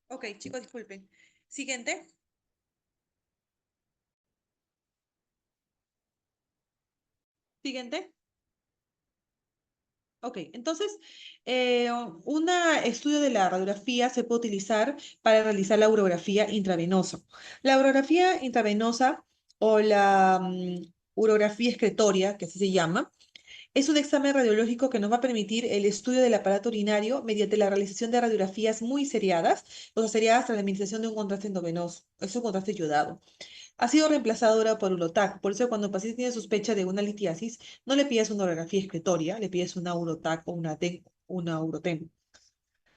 Ok, chicos, disculpen. Siguiente. Siguiente. Ok, entonces, un estudio de la radiografía se puede utilizar para realizar la urografía intravenosa. La urografía intravenosa o la urografía excretoria, que así se llama, es un examen radiológico que nos va a permitir el estudio del aparato urinario mediante la realización de radiografías muy seriadas, o sea, seriadas tras la administración de un contraste endovenoso. Es un contraste yodado. Ha sido reemplazado ahora por Urotac. Por eso cuando el paciente tiene sospecha de una litiasis, no le pides una orografía excretoria, le pides una Urotac o una Urotem.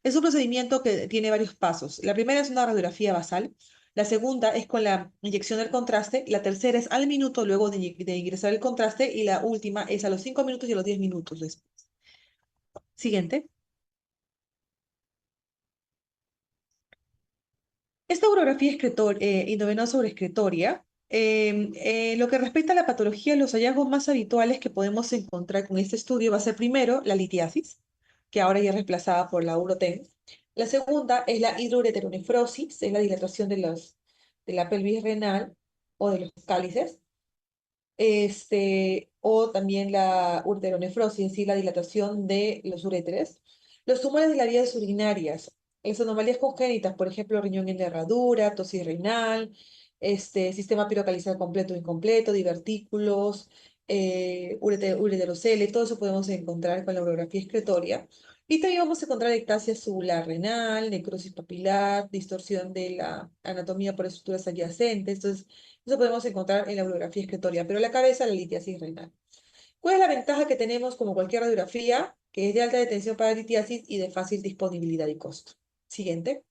Es un procedimiento que tiene varios pasos. La primera es una radiografía basal. La segunda es con la inyección del contraste. La tercera es al minuto luego de ingresar el contraste. Y la última es a los 5 minutos y a los 10 minutos después. Siguiente. Esta urografía endovenosa sobre excretoria, lo que respecta a la patología, los hallazgos más habituales que podemos encontrar con este estudio va a ser primero la litiasis, que ahora ya es reemplazada por la uroten. La segunda es la hidroureteronefrosis, es la dilatación de la pelvis renal o de los cálices, o también la ureteronefrosis, es decir, la dilatación de los uréteres. Los tumores de las vías urinarias, las anomalías congénitas, por ejemplo, riñón en herradura, tosis renal, sistema pirocalizal completo o incompleto, divertículos, ureterocele, todo eso podemos encontrar con la urografía excretoria. Y también vamos a encontrar ectasia celular renal, necrosis papilar, distorsión de la anatomía por estructuras adyacentes. Entonces, eso podemos encontrar en la urografía excretoria, pero la cabeza, la litiasis renal. ¿Cuál es la ventaja que tenemos como cualquier radiografía? Que es de alta detención para litiasis y de fácil disponibilidad y costo. Siguiente.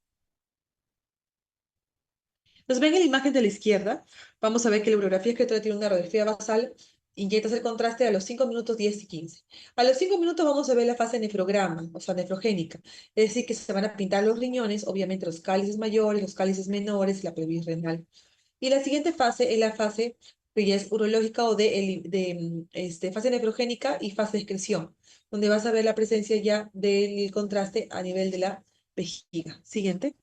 Entonces, ven en la imagen de la izquierda, vamos a ver que la urografía excretoria tiene una radiografía basal, inyectas el contraste a los 5 minutos 10 y 15. A los 5 minutos vamos a ver la fase nefrograma, o sea, nefrogénica, es decir, que se van a pintar los riñones, obviamente los cálices mayores, los cálices menores y la pelvis renal. Y la siguiente fase es la fase que ya es urológica o de fase nefrogénica y fase de excreción, donde vas a ver la presencia ya del contraste a nivel de la vejiga. Siguiente.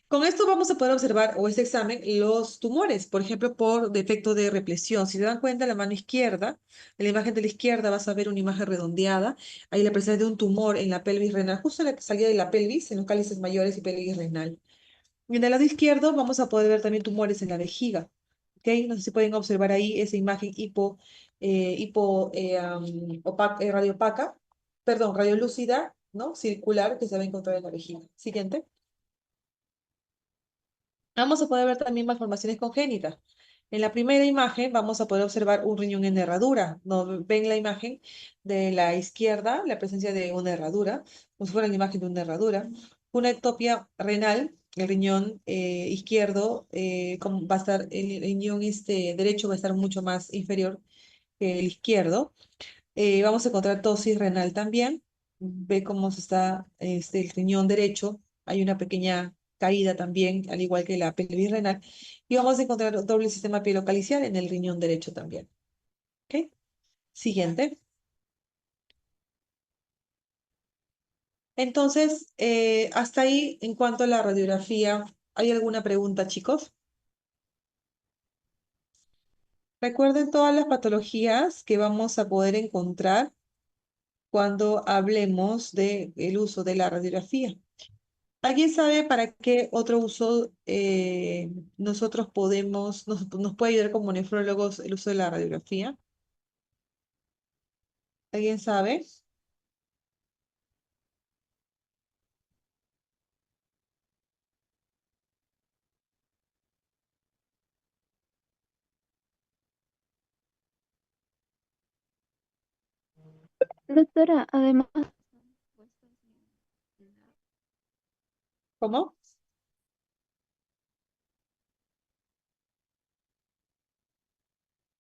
Con esto vamos a poder observar, o este examen, los tumores, por ejemplo, por defecto de represión. Si se dan cuenta, la mano izquierda, en la imagen de la izquierda vas a ver una imagen redondeada. Ahí la presencia de un tumor en la pelvis renal, justo en la salida de la pelvis, en los cálices mayores y pelvis renal. Y en el lado izquierdo vamos a poder ver también tumores en la vejiga. ¿Ok? No sé si pueden observar ahí esa imagen radiopaca, perdón, radiolúcida, ¿no? Circular que se va a encontrar en la vejiga. Siguiente. Vamos a poder ver también malformaciones congénitas. En la primera imagen vamos a poder observar un riñón en herradura. ¿No? Ven la imagen de la izquierda, la presencia de una herradura, como si fuera la imagen de una herradura. Una ectopia renal, el riñón izquierdo va a estar, el riñón derecho va a estar mucho más inferior que el izquierdo. Vamos a encontrar tosis renal también. Ve cómo se está el riñón derecho. Hay una pequeña caída también, al igual que la pelvis renal. Y vamos a encontrar doble sistema pielocalicial en el riñón derecho también. ¿Ok? Siguiente. Entonces, hasta ahí en cuanto a la radiografía, ¿hay alguna pregunta, chicos? Recuerden todas las patologías que vamos a poder encontrar cuando hablemos del uso de la radiografía. ¿Alguien sabe para qué otro uso nosotros nos puede ayudar como nefrólogos el uso de la radiografía? ¿Alguien sabe? Doctora, además, ¿Cómo?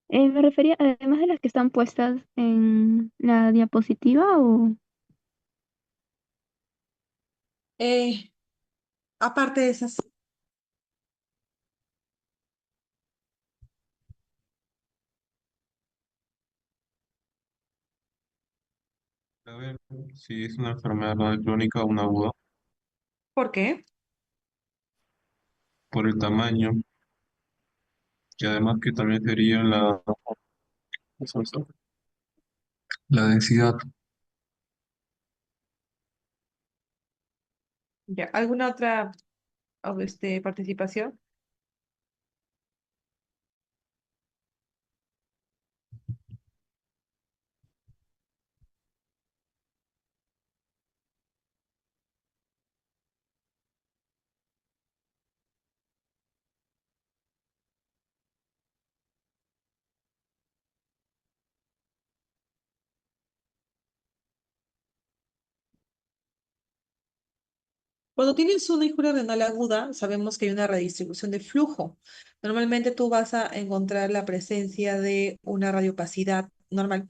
me refería, además de las que están puestas en la diapositiva o... Eh, aparte de esas, A ver, si es una enfermedad no crónica o una aguda. ¿Por qué? por el tamaño y además que también sería la densidad. Ya. ¿Alguna otra participación? Cuando tienes una injuria renal aguda, sabemos que hay una redistribución de flujo. Normalmente tú vas a encontrar la presencia de una radiopacidad normal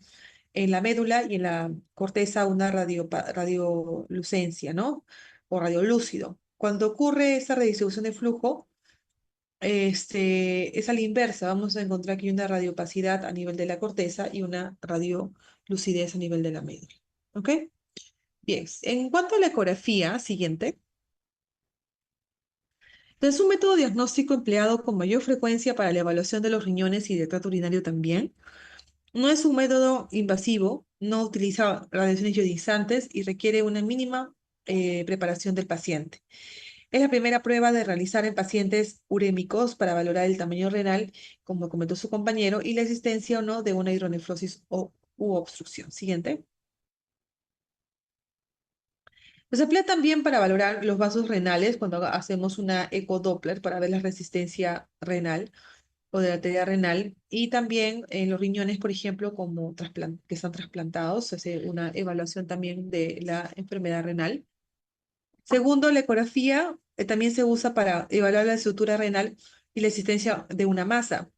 en la médula y en la corteza una radiolucencia, ¿no? O radiolúcido. Cuando ocurre esta redistribución de flujo, es a la inversa. Vamos a encontrar que hay una radiopacidad a nivel de la corteza y una radiolucidez a nivel de la médula. ¿Ok? Bien, en cuanto a la ecografía, siguiente. Es un método diagnóstico empleado con mayor frecuencia para la evaluación de los riñones y del tracto urinario también. No es un método invasivo, no utiliza radiaciones ionizantes y requiere una mínima preparación del paciente. Es la primera prueba de realizar en pacientes urémicos para valorar el tamaño renal, como comentó su compañero, y la existencia o no de una hidronefrosis u obstrucción. Siguiente. Se emplea también para valorar los vasos renales cuando hacemos una ecodoppler para ver la resistencia renal o de la arteria renal, y también en los riñones, por ejemplo, como que están trasplantados, se hace una evaluación también de la enfermedad renal. Segundo, la ecografía también se usa para evaluar la estructura renal y la existencia de una masa.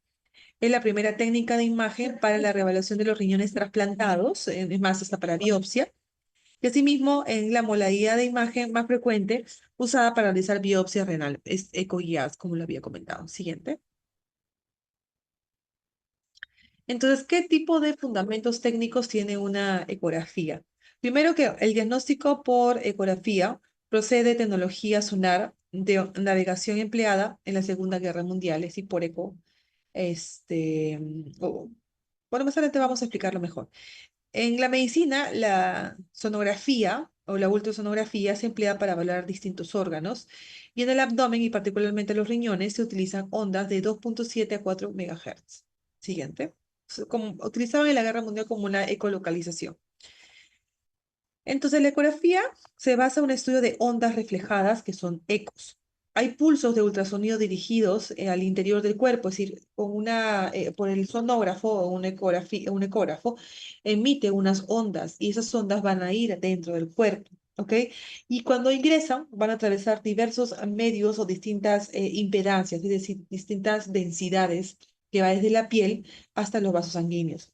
Es la primera técnica de imagen para la reevaluación de los riñones trasplantados, es más, hasta para biopsia. Y asimismo, en la modalidad de imagen más frecuente usada para realizar biopsia renal, es ecoguías, como lo había comentado. Siguiente. Entonces, ¿qué tipo de fundamentos técnicos tiene una ecografía? Primero que el diagnóstico por ecografía procede de tecnología sonar de navegación empleada en la Segunda Guerra Mundial, es decir, por eco. Este, bueno, más adelante vamos a explicarlo mejor. En la medicina, la sonografía o la ultrasonografía se emplea para evaluar distintos órganos, y en el abdomen y particularmente los riñones se utilizan ondas de 2,7 a 4 megahertz. Siguiente. Como utilizaban en la Guerra Mundial como una ecolocalización. Entonces, la ecografía se basa en un estudio de ondas reflejadas, que son ecos. Hay pulsos de ultrasonido dirigidos al interior del cuerpo, es decir, por el sonógrafo o un ecógrafo emite unas ondas y esas ondas van a ir dentro del cuerpo, ¿ok? Y cuando ingresan van a atravesar diversos medios o distintas impedancias, es decir, distintas densidades que va desde la piel hasta los vasos sanguíneos.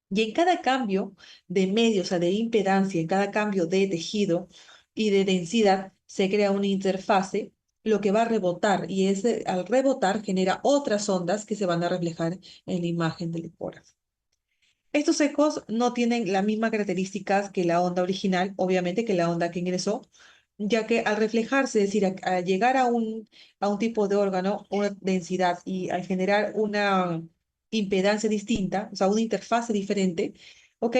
Y en cada cambio de medio, o sea, de impedancia, en cada cambio de tejido y de densidad, se crea una interfase, lo que va a rebotar, y al rebotar genera otras ondas que se van a reflejar en la imagen del ecógrafo. Estos ecos no tienen las mismas características que la onda original, obviamente que la onda que ingresó, ya que al reflejarse, es decir, a llegar a un tipo de órgano, una densidad y al generar una impedancia distinta, o sea, una interfase diferente, ¿ok?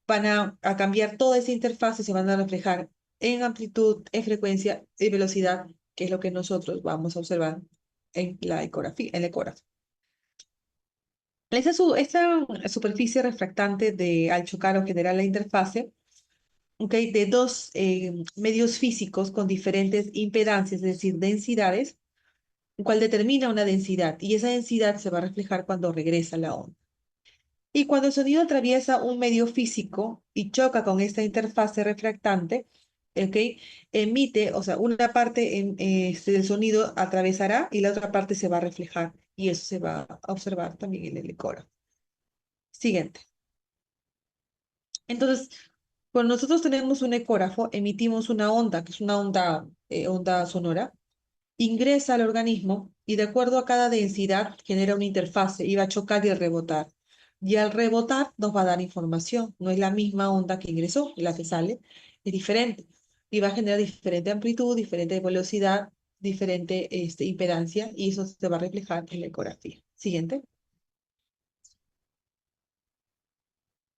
Van a cambiar toda esa interfase, se van a reflejar en amplitud, en frecuencia y velocidad, que es lo que nosotros vamos a observar en la ecografía, en el ecógrafo. Esta superficie refractante al chocar o generar la interfase, ¿ok? De dos medios físicos con diferentes impedancias, es decir, densidades, cual determina una densidad, y esa densidad se va a reflejar cuando regresa la onda. Y cuando el sonido atraviesa un medio físico y choca con esta interfase refractante, ¿ok? Emite, o sea, una parte del sonido atravesará y la otra parte se va a reflejar, y eso se va a observar también en el ecógrafo. Siguiente. Entonces, cuando nosotros tenemos un ecógrafo, emitimos una onda, que es una onda sonora, ingresa al organismo y de acuerdo a cada densidad genera una interfase y va a chocar y a rebotar. Y al rebotar nos va a dar información. No es la misma onda que ingresó, la que sale, es diferente. y va a generar diferente amplitud, diferente velocidad, diferente impedancia, y eso se va a reflejar en la ecografía. Siguiente.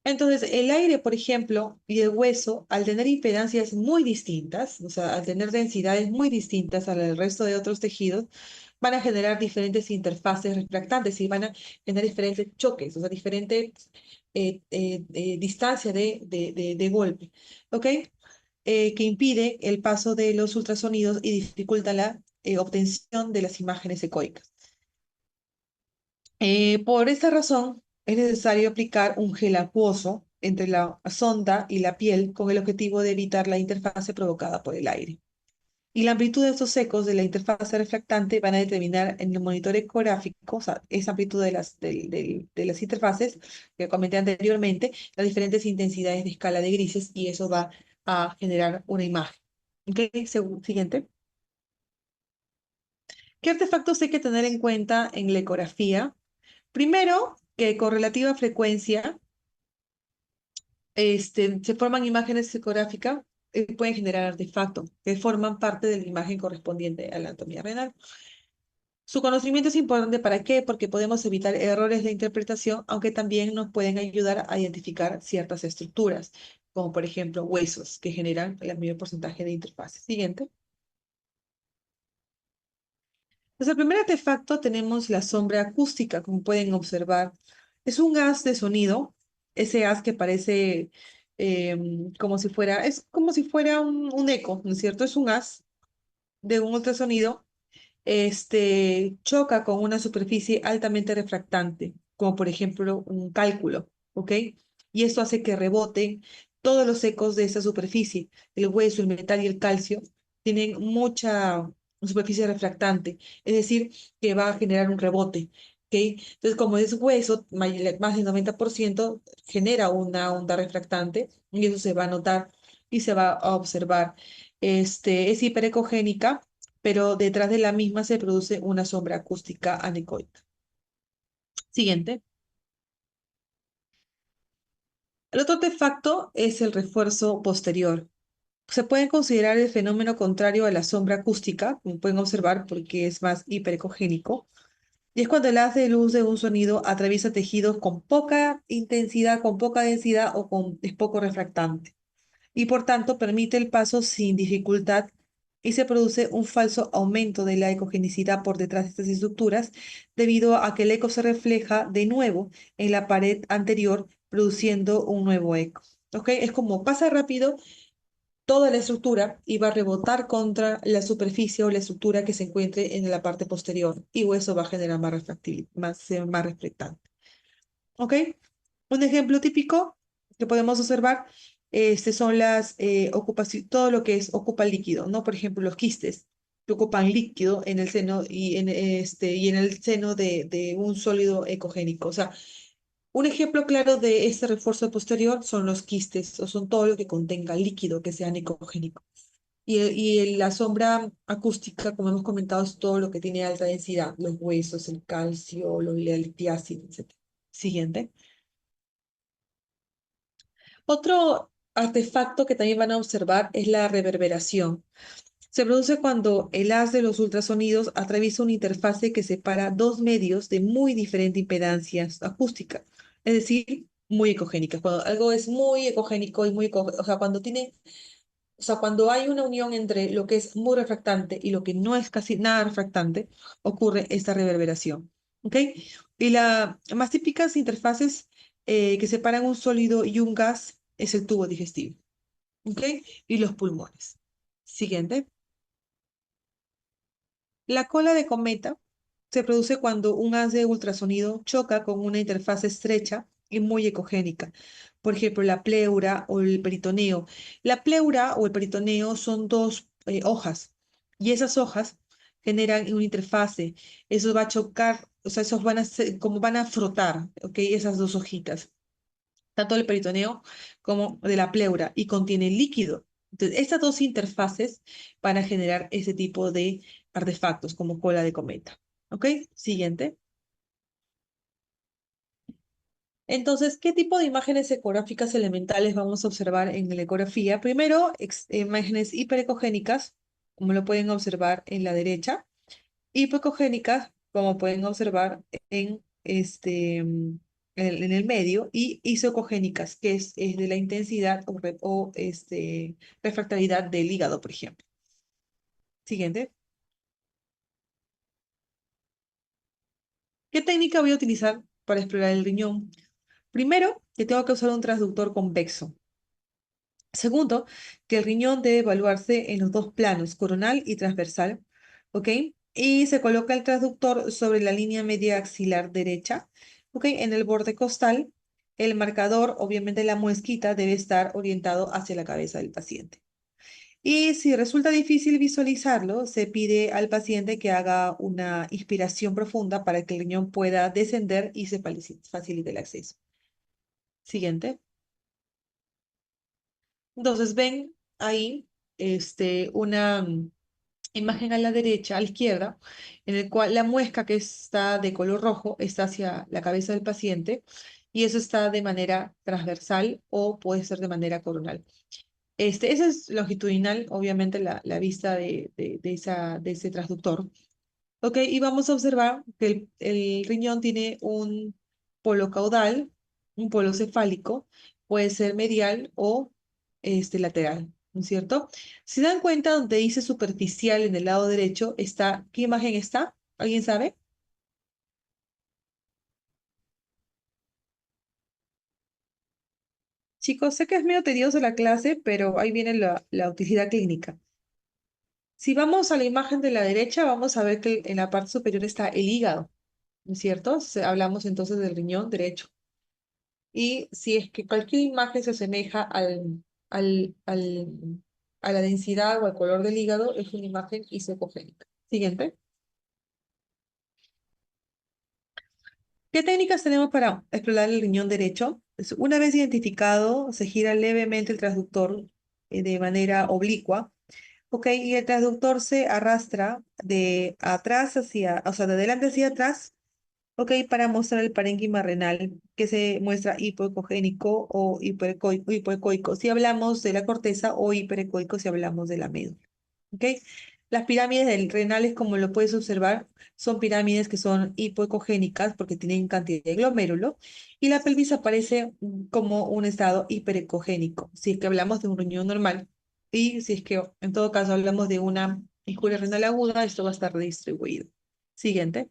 Entonces, el aire, por ejemplo, y el hueso, al tener impedancias muy distintas, o sea, al tener densidades muy distintas al resto de otros tejidos, van a generar diferentes interfaces refractantes y van a generar diferentes choques, o sea, diferente distancia de golpe, ¿ok? Que impide el paso de los ultrasonidos y dificulta la obtención de las imágenes ecoicas. Por esta razón, es necesario aplicar un gel acuoso entre la sonda y la piel con el objetivo de evitar la interfase provocada por el aire. Y la amplitud de estos ecos de la interfase refractante van a determinar en el monitor ecográfico, o sea, esa amplitud de las interfaces que comenté anteriormente, las diferentes intensidades de escala de grises y eso va a generar una imagen. ¿Ok? Siguiente. ¿Qué artefactos hay que tener en cuenta en la ecografía? Primero, que con relativa frecuencia se forman imágenes ecográficas pueden generar artefactos que forman parte de la imagen correspondiente a la anatomía renal. Su conocimiento es importante ¿para qué? Porque podemos evitar errores de interpretación, aunque también nos pueden ayudar a identificar ciertas estructuras, como por ejemplo huesos, que generan el mayor porcentaje de interfaces. Siguiente. Pues el primer artefacto tenemos la sombra acústica, como pueden observar. Es un haz de sonido, ese haz que parece es como si fuera un eco, ¿no es cierto? Es un haz de un ultrasonido, choca con una superficie altamente refractante, como por ejemplo un cálculo, ¿ok? Y esto hace que reboten todos los ecos de esa superficie. El hueso, el metal y el calcio tienen mucha superficie refractante, es decir, que va a generar un rebote, ¿ok? Entonces, como es hueso, más del 90% genera una onda refractante y eso se va a notar y se va a observar. Es hiperecogénica, pero detrás de la misma se produce una sombra acústica anecoica. Siguiente. El otro artefacto es el refuerzo posterior. Se puede considerar el fenómeno contrario a la sombra acústica, como pueden observar, porque es más hiperecogénico, y es cuando el haz de luz de un sonido atraviesa tejidos con poca intensidad, con poca densidad o es poco refractante, y por tanto permite el paso sin dificultad y se produce un falso aumento de la ecogenicidad por detrás de estas estructuras debido a que el eco se refleja de nuevo en la pared anterior produciendo un nuevo eco. ¿Ok? Es como pasa rápido toda la estructura y va a rebotar contra la superficie o la estructura que se encuentre en la parte posterior y eso va a generar más refractividad, más reflectante. ¿Ok? Un ejemplo típico que podemos observar son las todo lo que ocupa líquido, ¿no? Por ejemplo, los quistes que ocupan líquido en el seno y en el seno de un sólido ecogénico. O sea, un ejemplo claro de este refuerzo posterior son los quistes, o son todo lo que contenga líquido que sea ecogénico. La sombra acústica, como hemos comentado, es todo lo que tiene alta densidad, los huesos, el calcio, el litiácido, etc. Siguiente. Otro artefacto que también van a observar es la reverberación. Se produce cuando el haz de los ultrasonidos atraviesa una interfase que separa dos medios de muy diferente impedancia acústica, es decir, muy ecogénica. Cuando algo es muy ecogénico y o sea, cuando hay una unión entre lo que es muy refractante y lo que no es casi nada refractante, ocurre esta reverberación. ¿Ok? Y la más típicas interfaces que separan un sólido y un gas es el tubo digestivo. ¿Ok? Y los pulmones. Siguiente. La cola de cometa se produce cuando un haz de ultrasonido choca con una interfaz estrecha y muy ecogénica. Por ejemplo, la pleura o el peritoneo. La pleura o el peritoneo son dos hojas y esas hojas generan una interfase. Eso va a chocar, o sea, esos como van a frotar, ¿ok? Esas dos hojitas, tanto del peritoneo como de la pleura, y contiene líquido. Entonces, estas dos interfaces van a generar ese tipo de artefactos como cola de cometa. ¿Ok? Siguiente. Entonces, ¿qué tipo de imágenes ecográficas elementales vamos a observar en la ecografía? Primero, imágenes hiperecogénicas, como lo pueden observar en la derecha, hipocogénicas, como pueden observar en el medio, y isocogénicas, que es de la intensidad o refractaridad del hígado, por ejemplo. Siguiente. ¿Qué técnica voy a utilizar para explorar el riñón? Primero, que tengo que usar un transductor convexo. Segundo, que el riñón debe evaluarse en los dos planos, coronal y transversal, ¿ok? Y se coloca el transductor sobre la línea media axilar derecha, ¿ok? En el borde costal, el marcador, obviamente la muesquita, debe estar orientado hacia la cabeza del paciente. Y si resulta difícil visualizarlo, se pide al paciente que haga una inspiración profunda para que el riñón pueda descender y se facilite el acceso. Siguiente. Entonces ven ahí una imagen a la derecha, a la izquierda, en el cual la muesca que está de color rojo está hacia la cabeza del paciente y eso está de manera transversal o puede ser de manera coronal. Ese es longitudinal, obviamente, la vista de ese transductor. Ok, y vamos a observar que el riñón tiene un polo caudal, un polo cefálico, puede ser medial o lateral, ¿no es cierto? Si dan cuenta, donde dice superficial en el lado derecho, está, ¿qué imagen está? ¿Alguien sabe? Chicos, sé que es medio tedioso la clase, pero ahí viene la utilidad clínica. Si vamos a la imagen de la derecha, vamos a ver que en la parte superior está el hígado, ¿no es cierto? Hablamos entonces del riñón derecho. Y si es que cualquier imagen se asemeja al, al- a la densidad o al color del hígado, es una imagen isocogénica. Siguiente. ¿Qué técnicas tenemos para explorar el riñón derecho? Una vez identificado, se gira levemente el transductor de manera oblicua, ¿ok? Y el transductor se arrastra de atrás hacia, o sea, de adelante hacia atrás. Ok, para mostrar el parénquima renal, que se muestra hipoecogénico o hipoecoico, si hablamos de la corteza, o hiperecoico si hablamos de la médula. Ok, las pirámides del renales, como lo puedes observar, son pirámides que son hipoecogénicas porque tienen cantidad de glomérulo, y la pelvis aparece como un estado hiperecogénico, si es que hablamos de un riñón normal, y si es que en todo caso hablamos de una injuria renal aguda, esto va a estar redistribuido. Siguiente.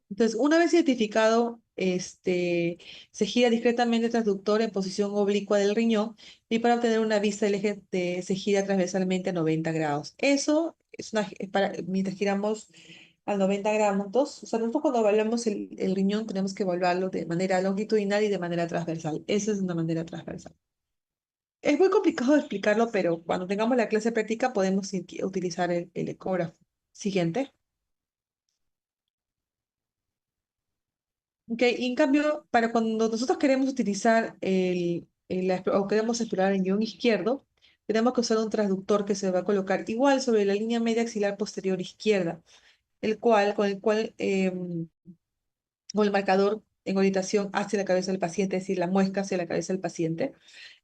Entonces, una vez identificado, se gira discretamente el transductor en posición oblicua del riñón y para obtener una vista se gira transversalmente a 90 grados. Eso es para, mientras giramos a 90 grados, o sea, nosotros cuando evaluamos el riñón tenemos que evaluarlo de manera longitudinal y de manera transversal. Esa es una manera transversal. Es muy complicado de explicarlo, pero cuando tengamos la clase práctica podemos utilizar el ecógrafo. Siguiente. Ok, y en cambio, para cuando nosotros queremos utilizar o queremos explorar el guión izquierdo, tenemos que usar un transductor que se va a colocar igual sobre la línea media axilar posterior izquierda, con el cual, con el marcador en orientación hacia la cabeza del paciente, es decir, la muesca hacia la cabeza del paciente.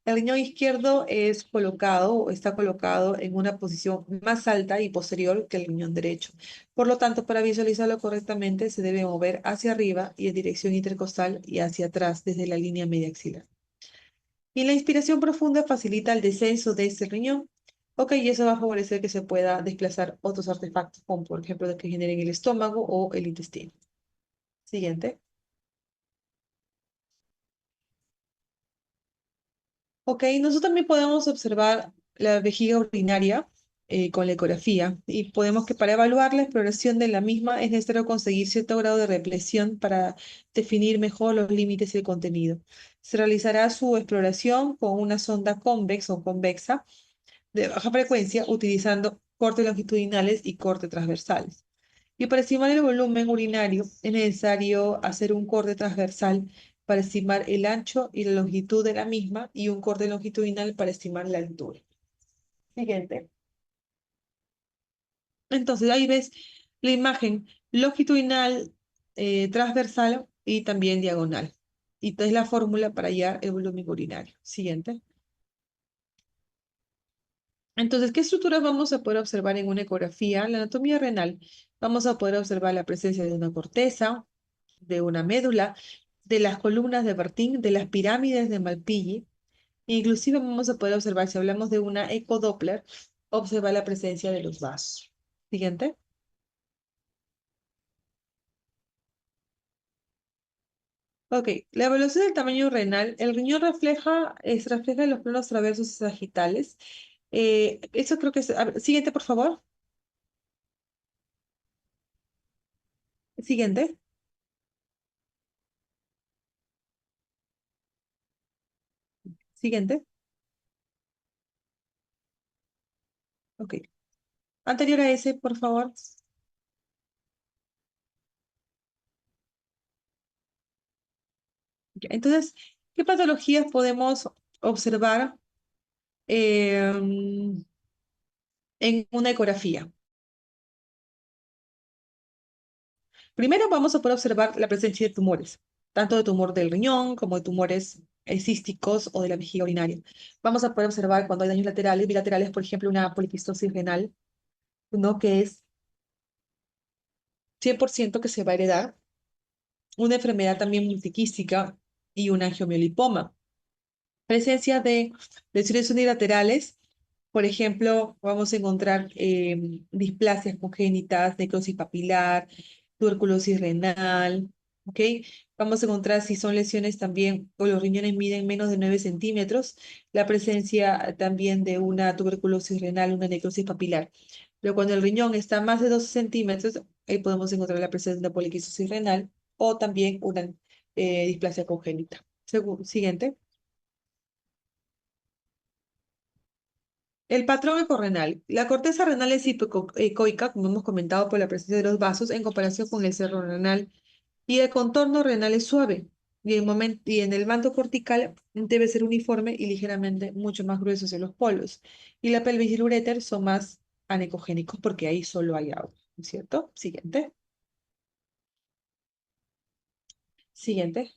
El riñón izquierdo es colocado o está colocado en una posición más alta y posterior que el riñón derecho. Por lo tanto, para visualizarlo correctamente, se debe mover hacia arriba y en dirección intercostal y hacia atrás desde la línea media axilar. Y la inspiración profunda facilita el descenso de este riñón. Ok, y eso va a favorecer que se pueda desplazar otros artefactos, como por ejemplo los que generen el estómago o el intestino. Siguiente. Ok, nosotros también podemos observar la vejiga urinaria con la ecografía y podemos que para evaluar la exploración de la misma es necesario conseguir cierto grado de represión para definir mejor los límites y el contenido. Se realizará su exploración con una sonda convexa o convexa de baja frecuencia utilizando cortes longitudinales y cortes transversales. Y para estimar el volumen urinario es necesario hacer un corte transversal para estimar el ancho y la longitud de la misma y un corte longitudinal para estimar la altura. Siguiente. Entonces ahí ves la imagen longitudinal transversal y también diagonal. Y esta es la fórmula para hallar el volumen urinario. Siguiente. Entonces, ¿qué estructuras vamos a poder observar en una ecografía? La anatomía renal. Vamos a poder observar la presencia de una corteza, de una médula, de las columnas de Bertin, de las pirámides de Malpighi. Inclusive vamos a poder observar, si hablamos de una ecodoppler, observar la presencia de los vasos. Siguiente. Ok, la evaluación del tamaño renal. El riñón refleja en los planos traversos y sagitales. Eso creo que es... a ver, siguiente, por favor. Siguiente. Siguiente. Ok. Anterior a ese, por favor. Ya, entonces, ¿qué patologías podemos observar en una ecografía? Primero vamos a poder observar la presencia de tumores, tanto de tumor del riñón como de tumores císticos o de la vejiga urinaria. Vamos a poder observar cuando hay daños laterales, bilaterales, por ejemplo, una poliquistosis renal, ¿no? Que es 100% que se va a heredar, una enfermedad también multiquística y un angiomiolipoma. Presencia de lesiones unilaterales, por ejemplo, vamos a encontrar displasias congénitas, necrosis papilar, tuberculosis renal, ¿ok? Vamos a encontrar si son lesiones también, o los riñones miden menos de 9 centímetros, la presencia también de una tuberculosis renal, una necrosis papilar. Pero cuando el riñón está a más de 12 centímetros, ahí podemos encontrar la presencia de una poliquistosis renal o también una displasia congénita. Siguiente. El patrón ecorrenal. La corteza renal es hipoecoica, como hemos comentado, por la presencia de los vasos en comparación con el cerro renal. Y el contorno renal es suave. Y en el manto cortical debe ser uniforme y ligeramente mucho más grueso hacia los polos. Y la pelvis y el uréter son más anecogénicos porque ahí solo hay agua, ¿no es cierto? Siguiente. Siguiente.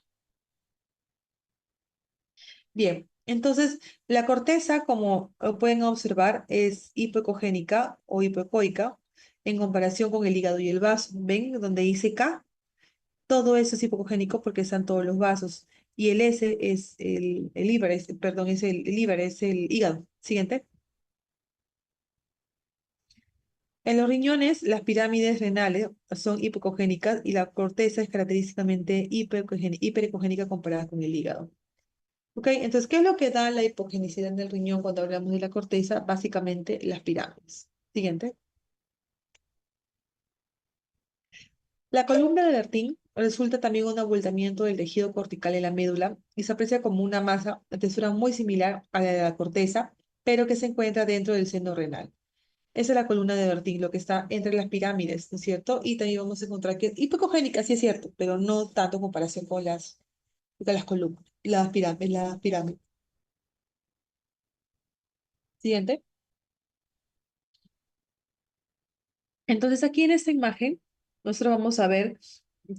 Bien, entonces la corteza, como pueden observar, es hipoecogénica o hipoecoica en comparación con el hígado y el vaso. ¿Ven donde dice K? Todo eso es hipocogénico porque están todos los vasos. Y el S es el liver, perdón, es el liver, es el hígado. Siguiente. En los riñones, las pirámides renales son hipocogénicas y la corteza es característicamente hiperecogénica comparada con el hígado. Ok, entonces, ¿qué es lo que da la hipogenicidad en el riñón cuando hablamos de la corteza? Básicamente las pirámides. Siguiente. La columna de Bertin resulta también un abultamiento del tejido cortical en la médula y se aprecia como una masa de textura muy similar a la de la corteza, pero que se encuentra dentro del seno renal. Esa es la columna de Bertin, lo que está entre las pirámides, ¿no es cierto? Y también vamos a encontrar que es hipocogénica, sí es cierto, pero no tanto en comparación con las columnas, las pirámides. Siguiente. Entonces, aquí en esta imagen, nosotros vamos a ver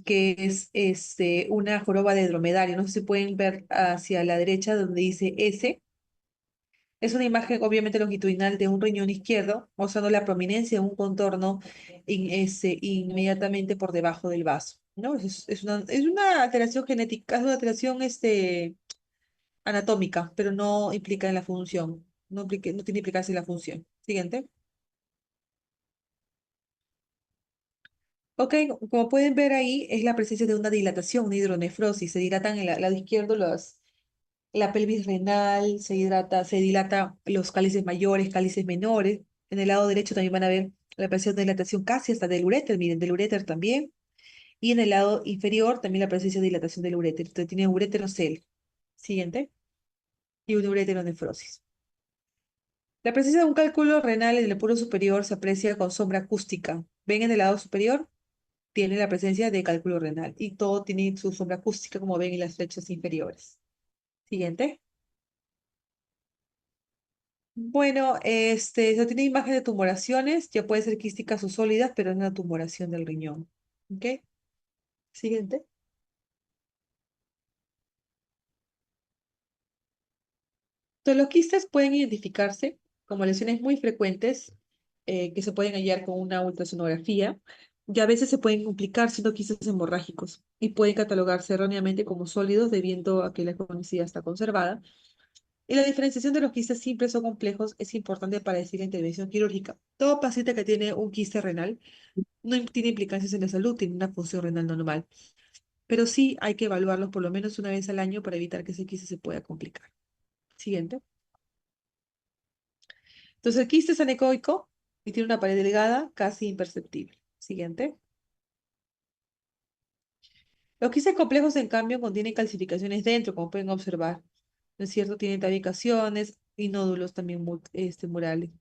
que es una joroba de dromedario. No sé si pueden ver hacia la derecha donde dice S. Es una imagen obviamente longitudinal de un riñón izquierdo, mostrando la prominencia de un contorno inmediatamente por debajo del vaso. ¿No? Es una alteración genética, es una alteración anatómica, pero no implica en la función. No tiene implicancia en la función. Siguiente. Ok, como pueden ver ahí, es la presencia de una dilatación, una hidronefrosis. Se dilatan en el lado izquierdo la pelvis renal, se dilata los cálices mayores, cálices menores. En el lado derecho también van a ver la presencia de dilatación casi hasta del uréter, miren, del uréter también. Y en el lado inferior también la presencia de dilatación del uréter. Entonces tiene ureterocele. Siguiente. Y una ureteronefrosis. La presencia de un cálculo renal en el puro superior se aprecia con sombra acústica. ¿Ven en el lado superior? Tiene la presencia de cálculo renal y todo tiene su sombra acústica como ven en las flechas inferiores. Siguiente. Bueno, se tiene imagen de tumoraciones, ya puede ser quísticas o sólidas, pero es una tumoración del riñón. ¿Ok? Siguiente. Entonces, los quistes pueden identificarse como lesiones muy frecuentes que se pueden hallar con una ultrasonografía y a veces se pueden complicar siendo quistes hemorrágicos y pueden catalogarse erróneamente como sólidos debido a que la cronicidad está conservada. Y la diferenciación de los quistes simples o complejos es importante para decir la intervención quirúrgica. Todo paciente que tiene un quiste renal no tiene implicancias en la salud, tiene una función renal normal, pero sí hay que evaluarlos por lo menos una vez al año para evitar que ese quiste se pueda complicar. Siguiente. Entonces, el quiste es anecoico y tiene una pared delgada, casi imperceptible. Siguiente. Los quistes complejos, en cambio, contienen calcificaciones dentro, como pueden observar. ¿No es cierto? Tienen tabicaciones y nódulos también murales.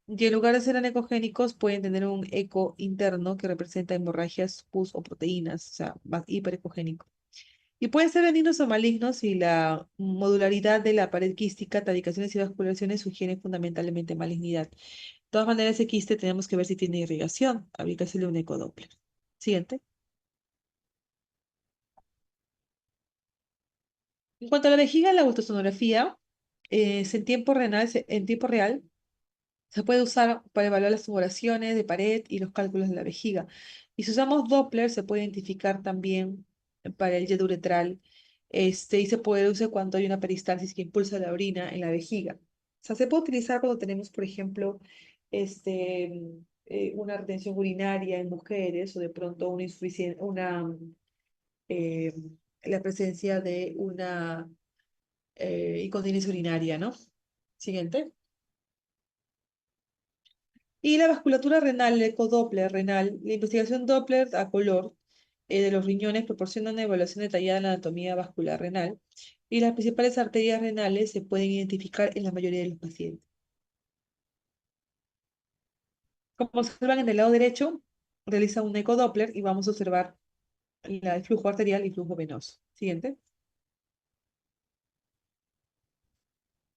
Y en lugar de ser anecogénicos, pueden tener un eco interno que representa hemorragias, pus o proteínas, o sea, más hiperecogénico. Y pueden ser benignos o malignos y la modularidad de la pared quística, tabicaciones y vascularizaciones sugieren fundamentalmente malignidad. De todas maneras, ese quiste tenemos que ver si tiene irrigación. Habría que hacerle un ecodoppler. Siguiente. En cuanto a la vejiga, la ultrasonografía en tiempo real se puede usar para evaluar las tumoraciones de pared y los cálculos de la vejiga. Y si usamos Doppler, se puede identificar también para el jet uretral, y se puede usar cuando hay una peristalsis que impulsa la orina en la vejiga. O sea, se puede utilizar cuando tenemos, por ejemplo, una retención urinaria en mujeres o de pronto eh, la presencia de una incontinencia urinaria, ¿no? Siguiente. Y la vasculatura renal, el ecodoppler renal, la investigación Doppler a color de los riñones proporciona una evaluación detallada de la anatomía vascular renal y las principales arterias renales se pueden identificar en la mayoría de los pacientes. Como observan en el lado derecho, realiza un ecodoppler y vamos a observar el flujo arterial y flujo venoso. Siguiente.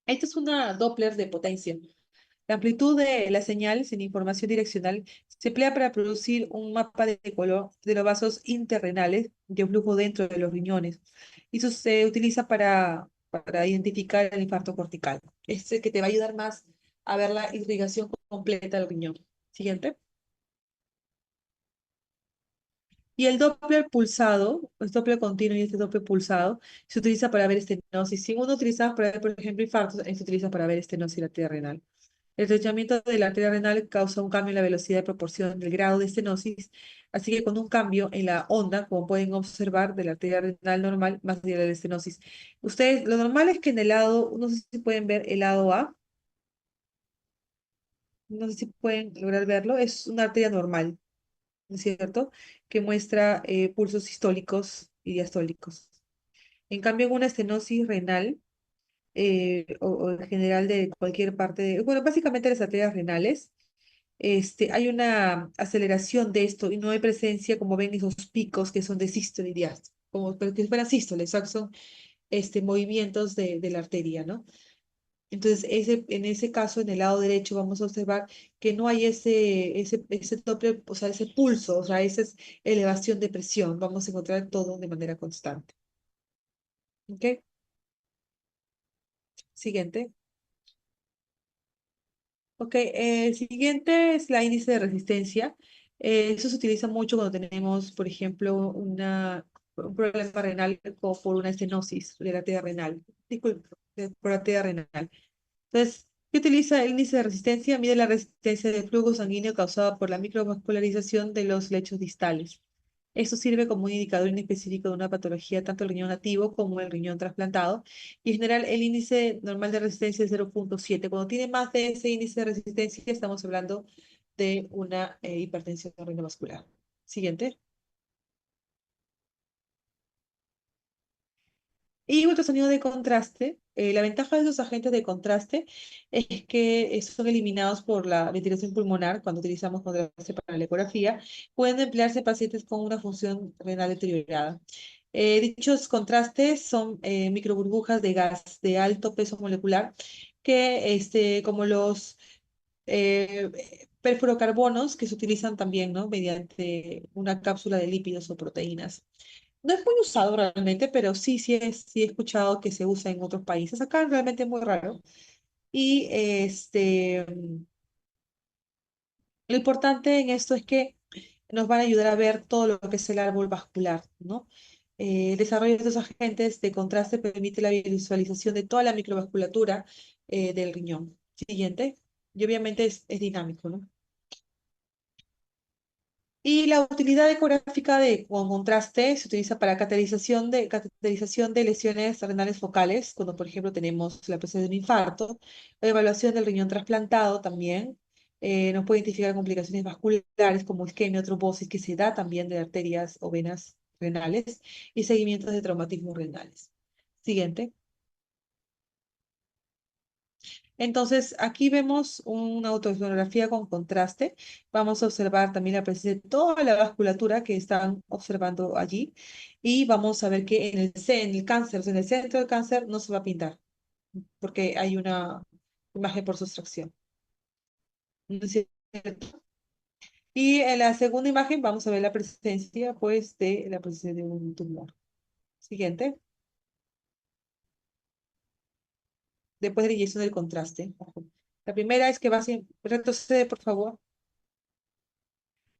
Esta es una Doppler de potencia. La amplitud de la señal sin información direccional se emplea para producir un mapa de color de los vasos interrenales de flujo dentro de los riñones. Y eso se utiliza para identificar el infarto cortical. Es el que te va a ayudar más a ver la irrigación completa del riñón. Siguiente. Y el Doppler pulsado, el Doppler continuo y este Doppler pulsado, se utiliza para ver estenosis. Si uno utiliza para ver, por ejemplo, infartos, se utiliza para ver estenosis y la arteria renal. El estrechamiento de la arteria renal causa un cambio en la velocidad de proporción del grado de estenosis, así que con un cambio en la onda, como pueden observar, de la arteria renal normal más allá de la estenosis. Ustedes, lo normal es que en el lado, no sé si pueden ver el lado A, no sé si pueden lograr verlo, es una arteria normal, ¿no es cierto? Que muestra pulsos sistólicos y diastólicos. En cambio, en una estenosis renal, o en general de cualquier parte, bueno, básicamente las arterias renales, hay una aceleración de esto y no hay presencia, como ven, esos picos que son de sístole y diástole, como pero que fueran sístole, son movimientos de la arteria, ¿no? Entonces, en ese caso, en el lado derecho, vamos a observar que no hay ese doble, o sea, ese pulso, o sea, esa es elevación de presión. Vamos a encontrar todo de manera constante. ¿Ok? Siguiente. Ok, el siguiente es la índice de resistencia. Eso se utiliza mucho cuando tenemos, por ejemplo, un problema renal o por una estenosis de la arteria renal. Disculpe, por arteria renal. Entonces, ¿qué utiliza el índice de resistencia? Mide la resistencia del flujo sanguíneo causada por la microvascularización de los lechos distales. Esto sirve como un indicador inespecífico de una patología, tanto el riñón nativo como el riñón trasplantado. Y en general, el índice normal de resistencia es 0,7. Cuando tiene más de ese índice de resistencia, estamos hablando de una hipertensión renovascular. Siguiente. Y ultrasonido de contraste. La ventaja de los agentes de contraste es que son eliminados por la ventilación pulmonar cuando utilizamos contraste para la ecografía. Pueden emplearse en pacientes con una función renal deteriorada. Dichos contrastes son microburbujas de gas de alto peso molecular que, como los eh, perfluorocarbonos que se utilizan también, ¿no? Mediante una cápsula de lípidos o proteínas. No es muy usado realmente, pero sí he escuchado que se usa en otros países. Acá realmente es muy raro. Y lo importante en esto es que nos van a ayudar a ver todo lo que es el árbol vascular, ¿no? El desarrollo de estos agentes de contraste permite la visualización de toda la microvasculatura del riñón. Siguiente. Y obviamente es dinámico, ¿no? Y la utilidad ecográfica con contraste se utiliza para cateterización de lesiones renales focales, cuando por ejemplo tenemos la presencia de un infarto, la evaluación del riñón trasplantado también, nos puede identificar complicaciones vasculares como isquemia o trombosis que se da también de arterias o venas renales y seguimientos de traumatismos renales. Siguiente. Entonces, aquí vemos una autosonografía con contraste. Vamos a observar también la presencia de toda la vasculatura que están observando allí. Y vamos a ver que en el cáncer, o sea, en el centro del cáncer, no se va a pintar, porque hay una imagen por sustracción. ¿No es cierto? Y en la segunda imagen vamos a ver la presencia, pues, de la presencia de un tumor. Siguiente. Después de la inyección del contraste. Ojo. La primera es que va a retrocede, por favor.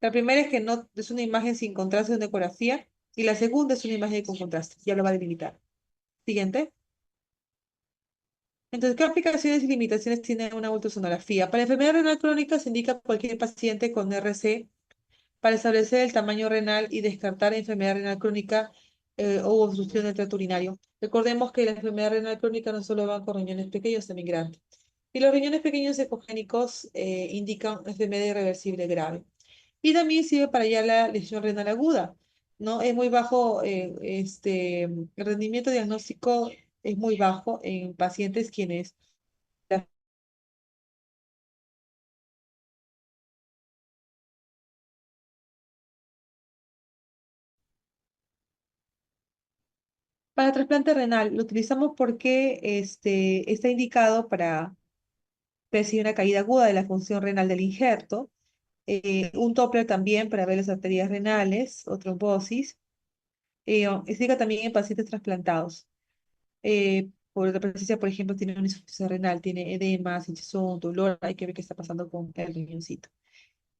La primera es que no es una imagen sin contraste de una ecografía y la segunda es una imagen con contraste. Ya lo va a delimitar. Siguiente. Entonces, ¿qué aplicaciones y limitaciones tiene una ultrasonografía? Para enfermedad renal crónica se indica a cualquier paciente con RC para establecer el tamaño renal y descartar enfermedad renal crónica o obstrucción del tracto urinario. Recordemos que la enfermedad renal crónica no solo va con riñones pequeños, también grandes. Y los riñones pequeños ecogénicos indican enfermedad irreversible grave. Y también sirve para ya la lesión renal aguda, ¿no? Es muy bajo, el rendimiento diagnóstico es muy bajo en pacientes quienes, para trasplante renal, lo utilizamos porque está indicado para predecir una caída aguda de la función renal del injerto, un Doppler también para ver las arterias renales o trombosis, se indica también en pacientes trasplantados. Por la presencia, por ejemplo, tiene una insuficiencia renal, tiene edema, hinchazón, dolor, hay que ver qué está pasando con el riñoncito.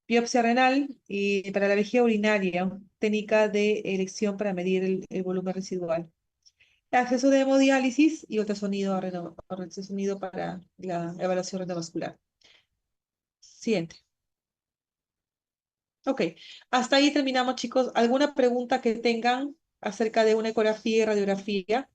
Biopsia renal y para la vejiga urinaria, técnica de elección para medir el volumen residual. Acceso de hemodiálisis y ultrasonido para la evaluación renovascular. Siguiente. Ok, hasta ahí terminamos, chicos. ¿Alguna pregunta que tengan acerca de una ecografía y radiografía?